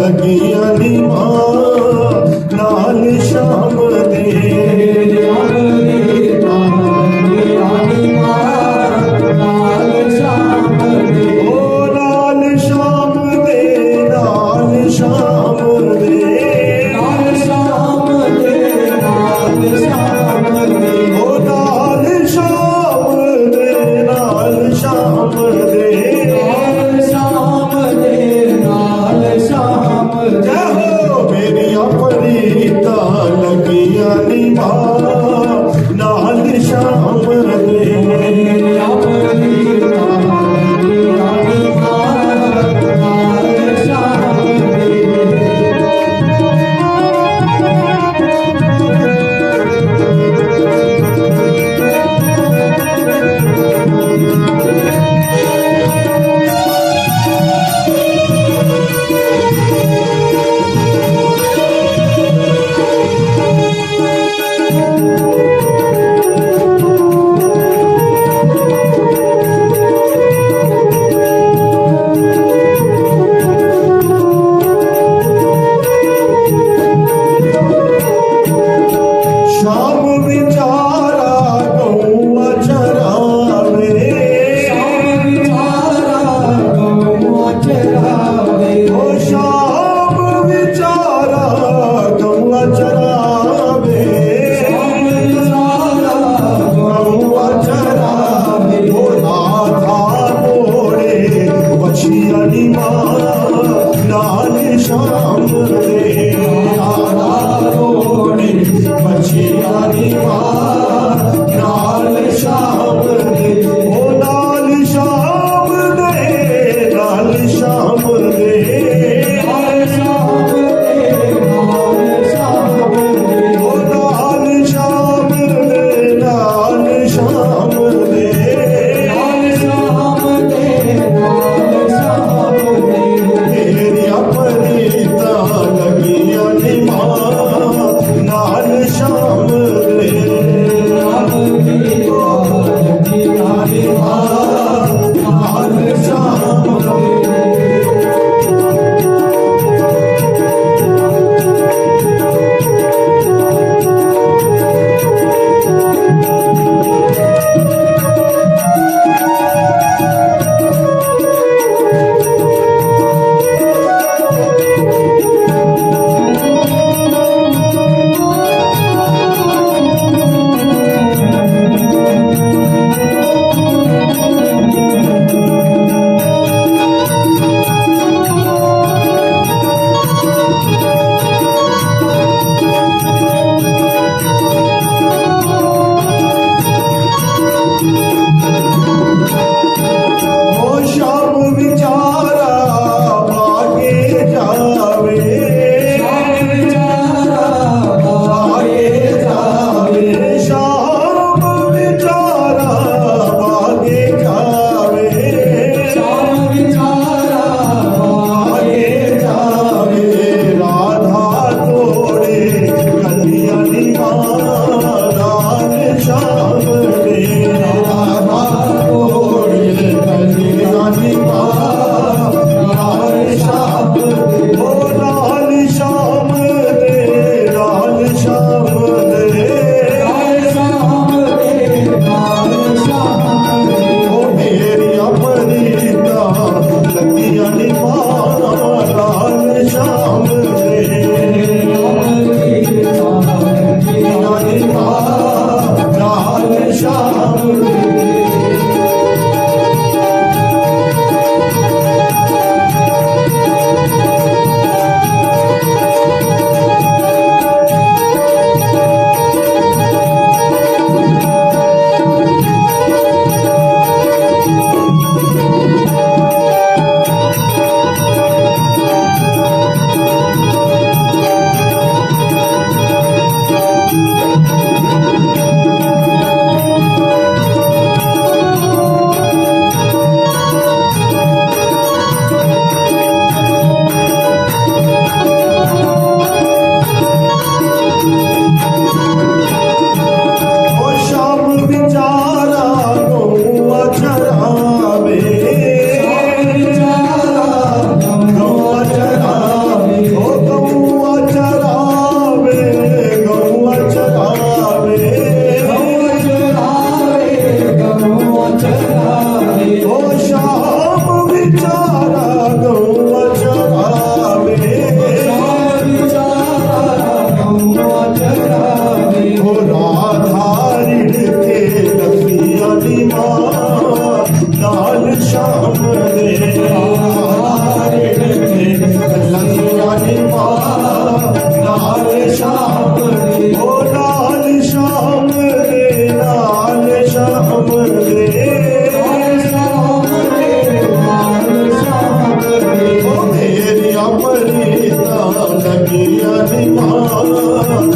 लगिया नी मां नाल शाम दे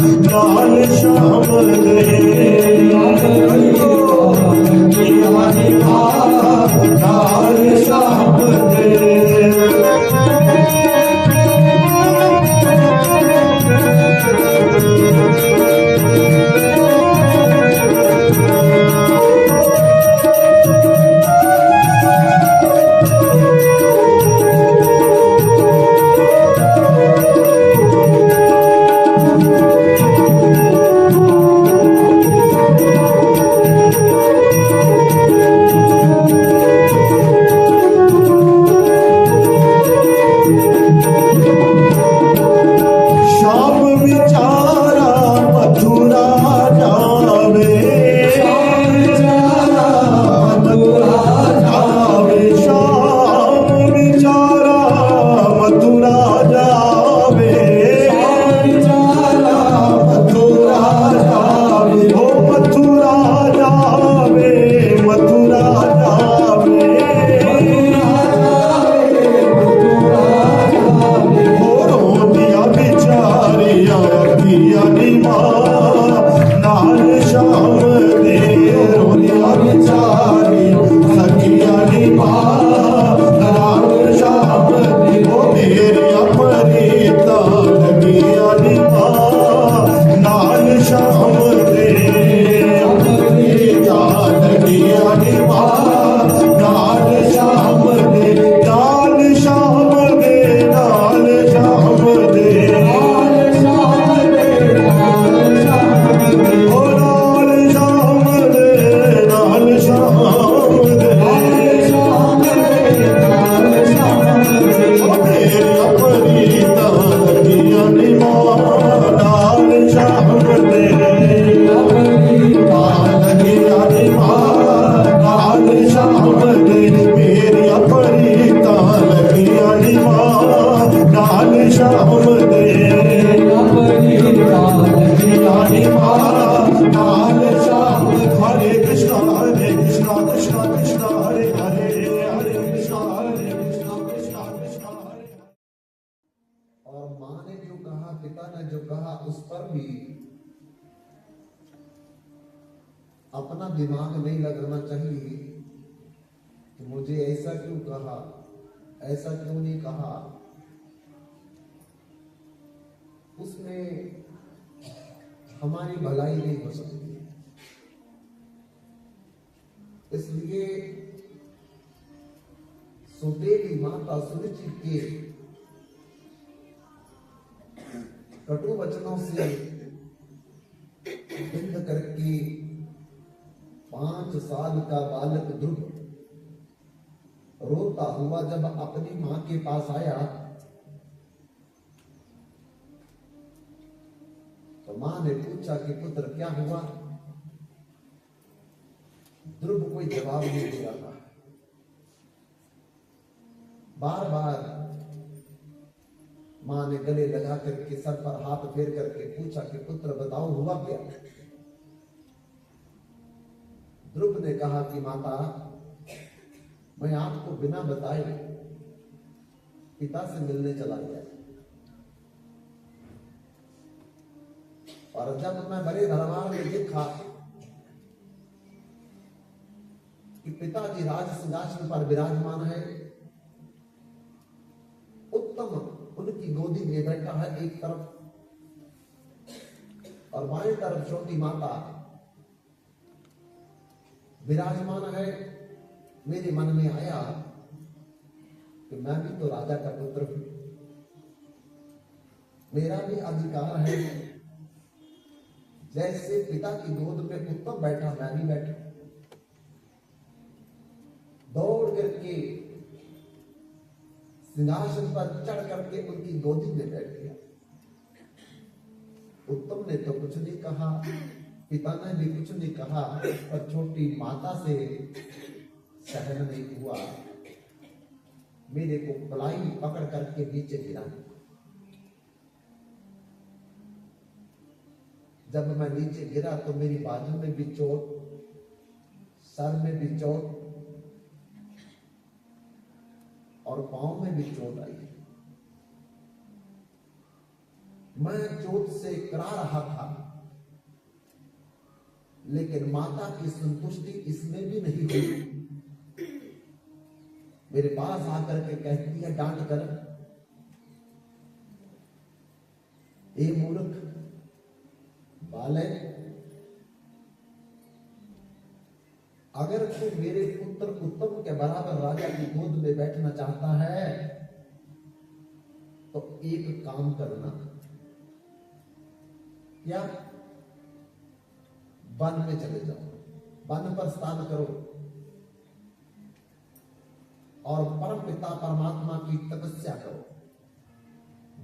लाल श्याम दे लाल श्याम दे अपना दिमाग नहीं लगाना चाहिए कि मुझे ऐसा क्यों कहा, ऐसा क्यों नहीं कहा। उसमें हमारी भलाई नहीं हो सकती। इसलिए सुदेवी माता सुनिश्चित के कटु वचनों से बिंद करके 5 साल का बालक ध्रुव रोता हुआ जब अपनी मां के पास आया तो मां ने पूछा कि पुत्र क्या हुआ। ध्रुव कोई जवाब नहीं दे रहा था। बार बार मां ने गले लगा करके सर पर हाथ फेर करके पूछा कि पुत्र बताओ हुआ क्या। ध्रुव ने कहा कि माता मैं आपको बिना बताए पिता से मिलने चला गया और जब मैं बड़े दरबार में देखा कि पिताजी राज सिंहासन पर विराजमान है, उत्तम उनकी गोदी में बैठा है एक तरफ और बाएं तरफ छोटी माता विराजमान है। मेरे मन में आया कि मैं भी तो राजा का पुत्र हूं, मेरा भी अधिकार है जैसे पिता की गोद में उत्तम बैठा मैं भी बैठा। दौड़ करके सिंहासन पर चढ़ करके उनकी गोदी में बैठ गया। उत्तम ने तो कुछ नहीं कहा, पिता ने भी कुछ नहीं कहा, पर छोटी माता से सहन नहीं हुआ। मेरे को कलाई पकड़ करके नीचे गिरा। जब मैं नीचे गिरा तो मेरी बाजू में भी चोट, सर में भी चोट और पांव में भी चोट आई। मैं चोट से करा रहा था, लेकिन माता की संतुष्टि इसमें भी नहीं हुई। मेरे पास आकर के कहती है डांट कर, ए मूर्ख बालक, अगर तू मेरे पुत्र उत्तम के बराबर राजा की गोद में बैठना चाहता है तो एक काम करना। क्या? वन में चले जाओ, वन पर स्नान करो और परम पिता परमात्मा की तपस्या करो।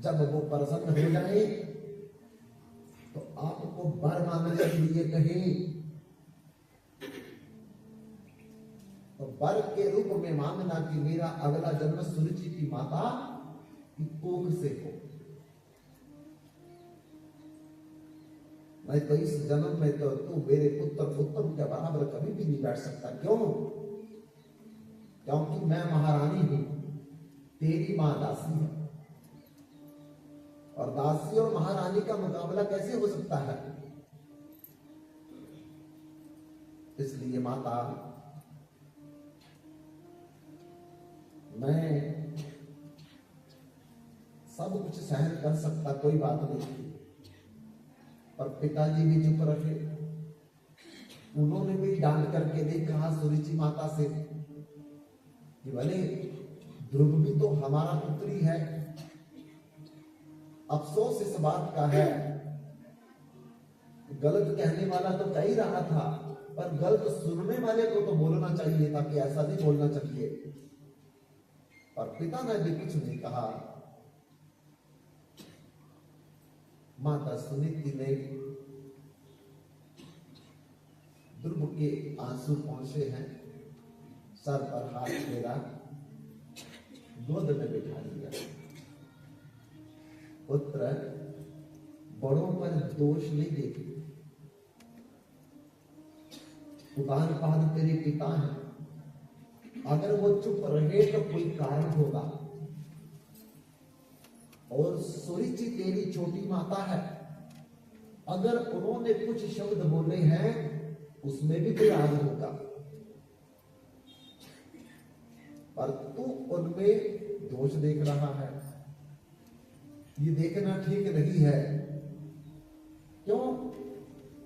जब वो प्रसन्न हो जाए तो आपको वर मांगने के लिए कहे तो वर के रूप में मांगना कि मेरा अगला जन्म सुरुचि की माता की कोख से हो। नहीं तो इस जन्म में तो तू मेरे पुत्र उत्तम के बराबर कभी भी नहीं बैठ सकता। क्यों? क्योंकि मैं महारानी हूं, तेरी मां दासी है, और दासी और महारानी का मुकाबला कैसे हो सकता है? इसलिए माता, मैं सब कुछ सहन कर सकता, कोई बात नहीं। और पिताजी भी चुप रखे। उन्होंने भी डांट करके नहीं कहा सुरुचि माता से कि भले ध्रुव भी तो हमारा पुत्री है। अफसोस इस बात का है, गलत कहने वाला तो कह ही रहा था, पर गलत सुनने वाले को तो बोलना चाहिए था कि ऐसा नहीं बोलना चाहिए। और पिता ने भी कुछ नहीं कहा। माता सुनीति ने ध्रुव के आंसू पहुंचे हैं, सर पर हाथ फेरा, गोद में बिठा लिया। पुत्र, बड़ों पर दोष नहीं देती, उतार पाद तेरे पिता हैं, अगर वो चुप रहे तो कोई कारण होगा। और सुरुचि तेरी छोटी माता है, अगर उन्होंने कुछ शब्द बोले हैं उसमें भी कोई राज होगा, पर तू उनमें दोष देख रहा है। ये देखना ठीक नहीं है। क्यों?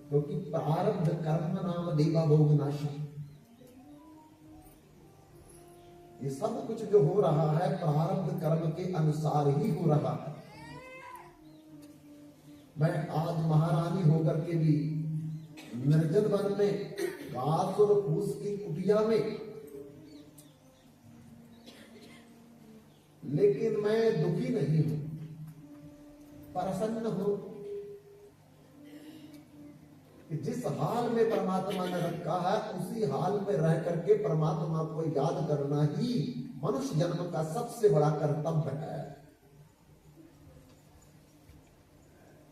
क्योंकि प्रारब्ध कर्म नाम देवा भोग नाशी। ये सब कुछ जो हो रहा है प्रारब्ध कर्म के अनुसार ही हो रहा है। मैं आज महारानी होकर के भी निर्जन वन में घास और फूस की कुटिया में, लेकिन मैं दुखी नहीं हूं, प्रसन्न हूं कि जिस हाल में परमात्मा ने रखा है उसी हाल में रह करके परमात्मा को याद करना ही मनुष्य जन्म का सबसे बड़ा कर्तव्य है।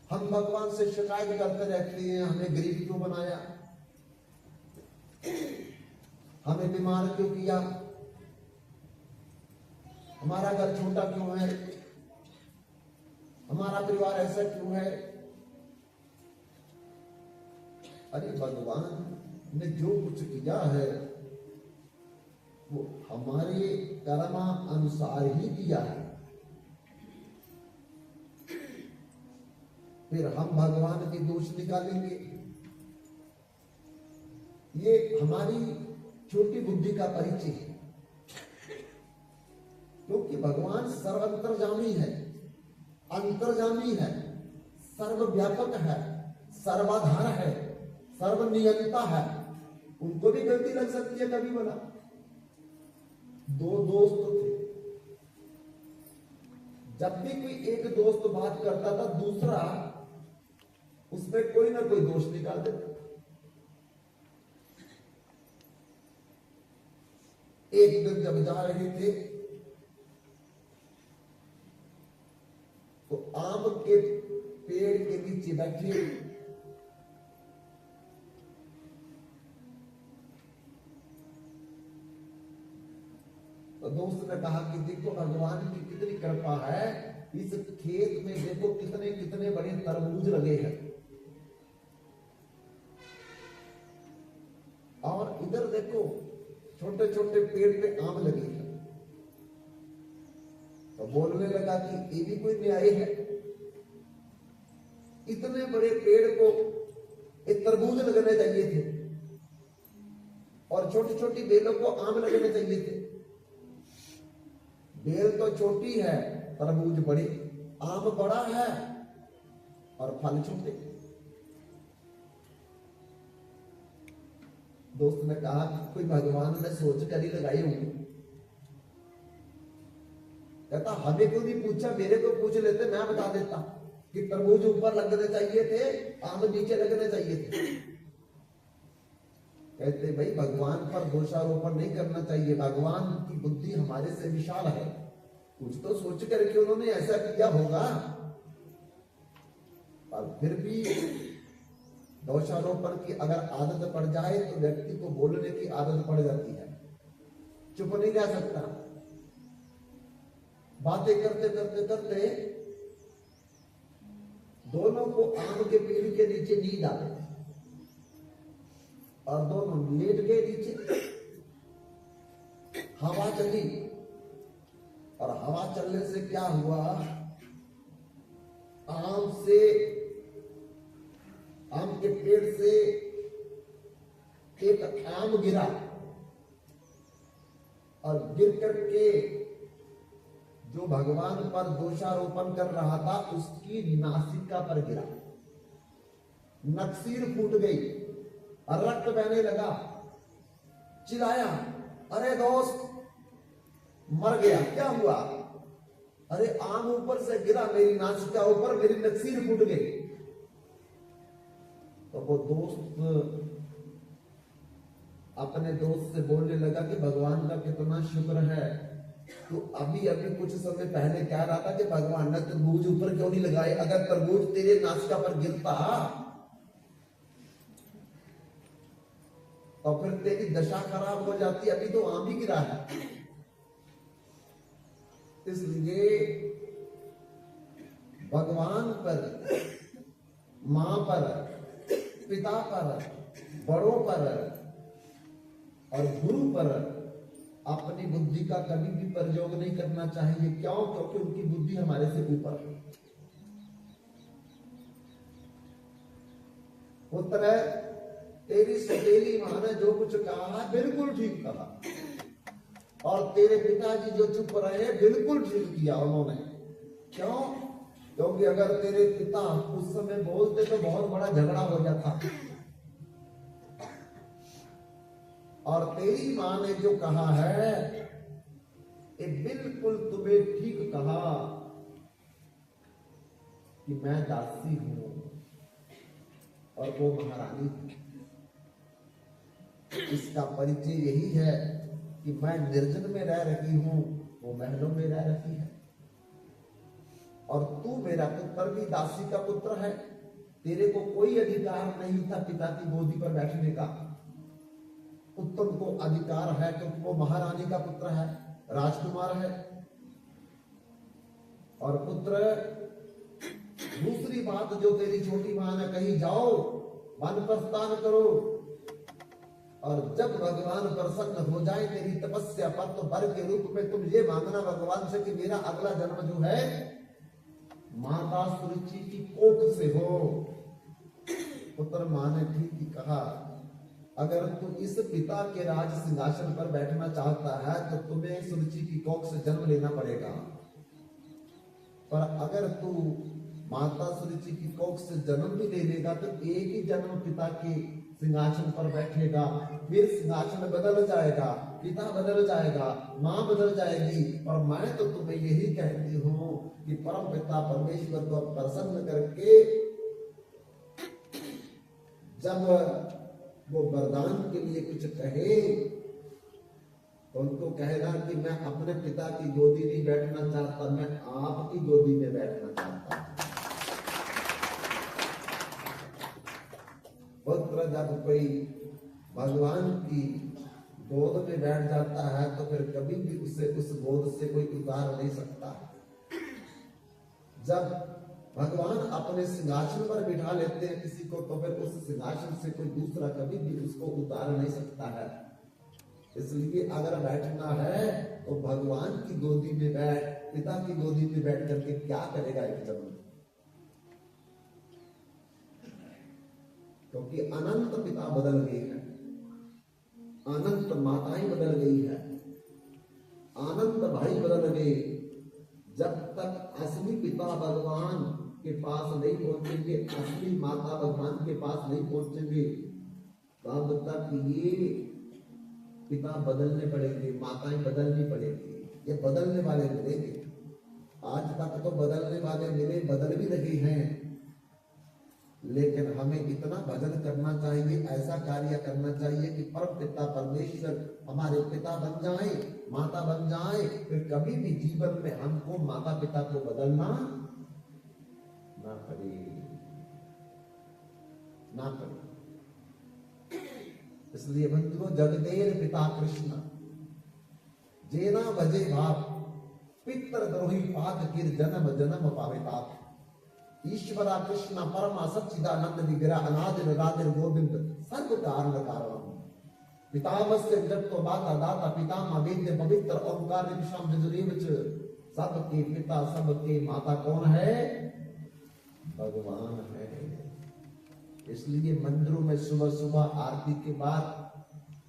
हम भगवान से शिकायत करते रहते हैं, हमें गरीब क्यों बनाया, हमें बीमार क्यों किया, हमारा घर छोटा क्यों है, हमारा परिवार ऐसा क्यों है। अरे भगवान ने जो कुछ किया है वो हमारे कर्म अनुसार ही किया है। फिर हम भगवान की दोष निकालेंगे, ये हमारी छोटी बुद्धि का परिचय है। क्योंकि भगवान सर्वंतर्यामी है, अंतर्यामी है, सर्वव्यापक है, सर्वाधार है, सर्वनियंता है। उनको भी गलती लग सकती है कभी। बोला दो दोस्त थे, जब भी कोई एक दोस्त बात करता था दूसरा उसमें कोई ना कोई दोष निकाल देता। एक दिन जब जा रहे थे तो आम के पेड़ के नीचे बैठे तो दोस्त ने कहा कि देखो भगवान की कितनी कृपा है इस खेत में देखो कितने कितने बड़े तरबूज लगे हैं, और इधर देखो छोटे छोटे पेड़ पे आम लगे हैं। तो बोलने लगा कि ये भी कोई न्याय है? इतने बड़े पेड़ को एक तरबूज लगने चाहिए थे और छोटी छोटी बेलों को आम लगने चाहिए थे। बेल तो छोटी है, तरबूज बड़ी, आम बड़ा है और फल छोटे। दोस्त ने कहा कि कोई भगवान ने सोच कर ही लगाई होंगी। कहता हमें क्यों नहीं पूछा, मेरे को पूछ लेते, मैं बता देता कि तरबूज ऊपर लगने चाहिए थे, आम नीचे लगने चाहिए थे। कहते भाई भगवान पर दोषारोपण नहीं करना चाहिए, भगवान की बुद्धि हमारे से विशाल है, कुछ तो सोच करके उन्होंने ऐसा किया होगा। पर फिर भी दोषारोपण की अगर आदत पड़ जाए तो व्यक्ति को बोलने की आदत पड़ जाती है, चुप नहीं रह सकता। बातें करते करते करते दोनों को आम के पेड़ के नीचे नींद आ गई और दोनों लेट गए नीचे। हवा चली और हवा चलने से क्या हुआ, आम के पेड़ से एक आम गिरा और गिर करके जो भगवान पर दोषारोपण कर रहा था उसकी नासिका पर गिरा, नक्सीर फूट गई और रक्त बहने लगा। चिल्लाया, अरे दोस्त मर गया, क्या हुआ? अरे आम ऊपर से गिरा, मेरी नासिका ऊपर, मेरी नक्सीर फूट गई। तो वो दोस्त अपने दोस्त से बोलने लगा कि भगवान का कितना शुक्र है, तो अभी अभी कुछ समय पहले कह रहा था कि भगवान ने तरबूज ऊपर क्यों नहीं लगाए, अगर तरबूज तेरे नासिका पर गिरता तो फिर तेरी दशा खराब हो जाती, अभी तो आम ही गिरा है। इसलिए भगवान पर, मां पर, पिता पर, बड़ों पर और गुरु पर अपनी बुद्धि का कभी भी प्रयोग नहीं करना चाहिए। क्यों? क्योंकि उनकी बुद्धि हमारे से ऊपर है। पुत्र, तेरी सौतेली मां ने जो कुछ कहा बिल्कुल ठीक कहा, और तेरे पिताजी जो चुप रहे बिल्कुल ठीक किया उन्होंने। क्यों? क्योंकि अगर तेरे पिता उस समय बोलते तो बहुत बड़ा झगड़ा हो जाता। और तेरी मां ने जो कहा है ये बिल्कुल तुम्हें ठीक कहा कि मैं दासी हूं और वो महारानी थी। इसका परिचय यही है कि मैं निर्जन में रह रही हूं, वो महलों में रह रही है। और तू मेरा पुत्र भी दासी का पुत्र है, तेरे को कोई अधिकार नहीं था पिता की गोदी पर बैठने का। उत्तम को अधिकार है क्योंकि वो महारानी का पुत्र है, राजकुमार है। और पुत्र, दूसरी बात जो तेरी छोटी मां ने कही, जाओ वन प्रस्थान करो, और जब भगवान प्रसन्न हो जाए तेरी तपस्या पर तो वर के रूप में तुम ये मांगना भगवान से कि मेरा अगला जन्म जो है माता सुरुचि की कोख से हो। पुत्र, मां ने ठीक ही कहा, अगर तू इस पिता के राज सिंहासन पर बैठना चाहता है तो तुम्हें सुरुचि की कोख से जन्म लेना पड़ेगा। पर अगर तू माता सुरुचि की कोख से जन्म भी ले लेगा तो एक ही जन्म पिता के सिंहासन पर बैठेगा, फिर सिंहासन बदल जाएगा, पिता बदल जाएगा, मां बदल जाएगी। और मैं तो तुम्हें यही कहती हूँ कि परम पिता परमेश्वर को प्रसन्न करके जब वो वरदान के लिए कुछ कहे तो उनको कहना कि मैं अपने पिता की गोदी नहीं बैठना चाहता, मैं आपकी गोदी में बैठना चाहता हूं। पुत्र, जब कोई भगवान की गोद में बैठ जाता है तो फिर कभी भी उसे उस गोद से कोई उतार नहीं सकता। और पुत्र, जब कोई भगवान की गोद में बैठ जाता है तो फिर कभी भी उसे उस गोद से कोई उतार नहीं सकता। जब भगवान अपने सिंहासन पर बिठा लेते हैं किसी को, तो फिर उस सिंहासन से कोई दूसरा कभी भी उसको उतार नहीं सकता है। इसलिए अगर बैठना है तो भगवान की गोदी में बैठ, पिता की गोदी में बैठ करके क्या करेगा एक जन्म, क्योंकि अनंत पिता बदल गए हैं, अनंत माताएं बदल गई है, अनंत भाई बदल गए। जब तक असली पिता भगवान के पास नहीं पहुंचेंगे, असली माता भगवान के पास नहीं पहुंचेंगे, तब तक ये पिता बदलने पड़ेंगे, माताएं बदलनी पड़ेगी, ये बदलने वाले मिलेंगे। आज तक तो बदलने वाले मिले, बदल भी रहे हैं, लेकिन हमें इतना भजन करना चाहिए, ऐसा कार्य करना चाहिए कि परम पिता परमेश्वर हमारे पिता बन जाए, माता बन जाए, फिर कभी भी जीवन में हमको माता पिता को बदलना ना पड़े, ना पड़े। इसलिए बंधुओं, जगदेर पिता कृष्ण जेना भजे भाव, पितर द्रोही पाक किर जन्म जन्म पावे ताप। ईश्वरा कृष्ण परमा सच्चिदानंद विग्रह अनादिर राधिर गोविंद सर्व कारण कारणम। पितामस्य जगतो माता दाता पितामह वेद्य पवित्र ओंकार निशाम जजुरीवच। सबके पिता सबके माता कौन है? भगवान है। इसलिए मंदिरों में सुबह सुबह आरती के बाद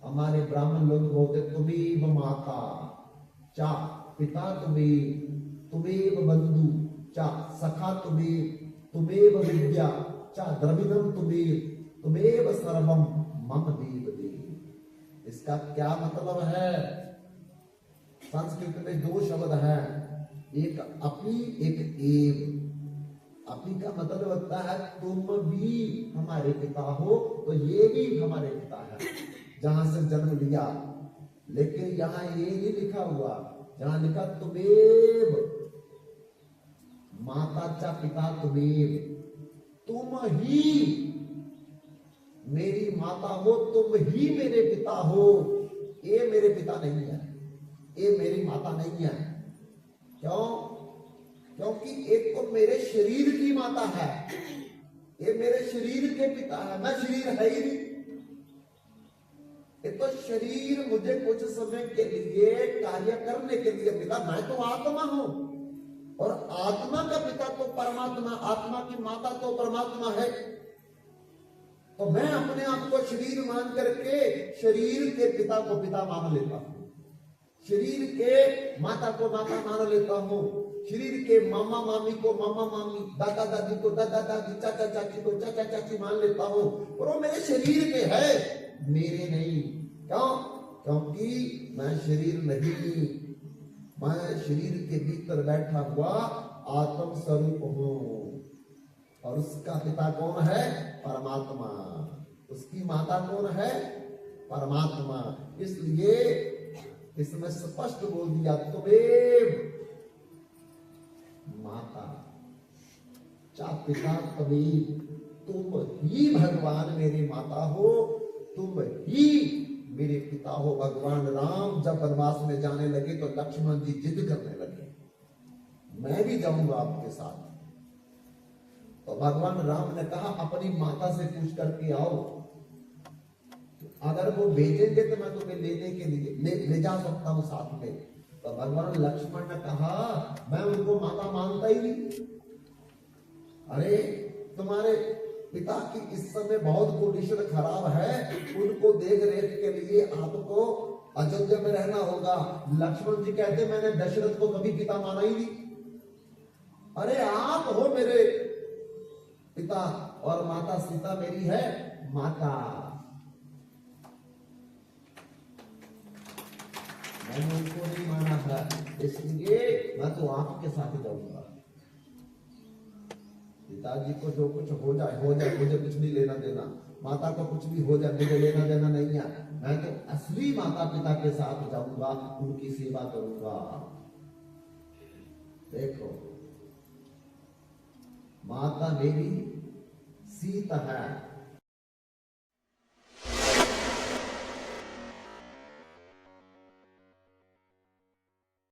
हमारे ब्राह्मण लोग बोलते तुमेव माता चा पिता तुमेव बंधु चा सखा तुमेव विद्या चा द्रविणम तुमेव सर्वम मम देव देव। इसका क्या मतलब है? संस्कृत में दो शब्द है, एक अपी एक एव। अपी का मतलब होता है तुम भी हमारे पिता हो, तो ये भी हमारे पिता है जहां से जन्म लिया। लेकिन यहाँ ये नहीं लिखा हुआ, जहां लिखा तुमेव माता चा पिता तुमेव, तुम ही मेरी माता हो, तुम ही मेरे पिता हो। ये मेरे पिता नहीं है, ये मेरी माता नहीं है। क्यों? क्योंकि एक तो मेरे शरीर की माता है, ये मेरे शरीर के पिता है, मैं शरीर है ही नहीं। ये तो शरीर मुझे कुछ समय के लिए कार्य करने के लिए पिता, मैं तो आत्मा हूं, और आत्मा का पिता तो परमात्मा, आत्मा की माता तो परमात्मा है। तो मैं अपने आप को शरीर मान करके शरीर के पिता को पिता मान लेता हूं, शरीर के माता को माता मान लेता हूं, शरीर के मामा मामी को मामा मामी, दादा दादी को दादा दादी, चाचा चाची को चाचा चाची मान लेता हूं, और वो मेरे शरीर के है, मेरे नहीं। क्यों? क्योंकि मैं शरीर नहीं, मैं शरीर के भीतर बैठा हुआ आत्म स्वरूप हूं। और उसका पिता कौन है? परमात्मा। उसकी माता कौन है? परमात्मा। इसलिए इसमें स्पष्ट बोल दिया तुमेव माता चा पिता तुमेव, तुम ही भगवान मेरे माता हो, तुम ही मेरे पिता हो। भगवान राम जब वनवास में जाने लगे तो लक्ष्मण जी जिद करने लगे, मैं भी जाऊंगा आपके साथ। तो भगवान राम ने कहा अपनी माता से पूछ करके आओ, अगर वो भेजेंगे तो मैं तुम्हें लेने के लिए ले जा सकता हूं साथ में। तो भगवान लक्ष्मण ने कहा मैं उनको माता मानता ही नहीं। अरे तुम्हारे पिता की इस समय बहुत कंडीशन खराब है, उनको देख रेख के लिए आपको अयोध्या में रहना होगा। लक्ष्मण जी कहते मैंने दशरथ को कभी पिता माना ही नहीं। अरे आप हो मेरे पिता, और माता सीता मेरी है माता। मैंने उनको नहीं माना था, इसलिए मैं तो आपके साथ जाऊंगा। पिताजी को जो कुछ हो जाए, मुझे कुछ नहीं लेना देना। माता को कुछ भी हो जाए, मुझे लेना देना नहीं है। मैं तो असली माता पिता के साथ जाऊंगा, उनकी सेवा करूंगा। देखो, माता मेरी सीता है,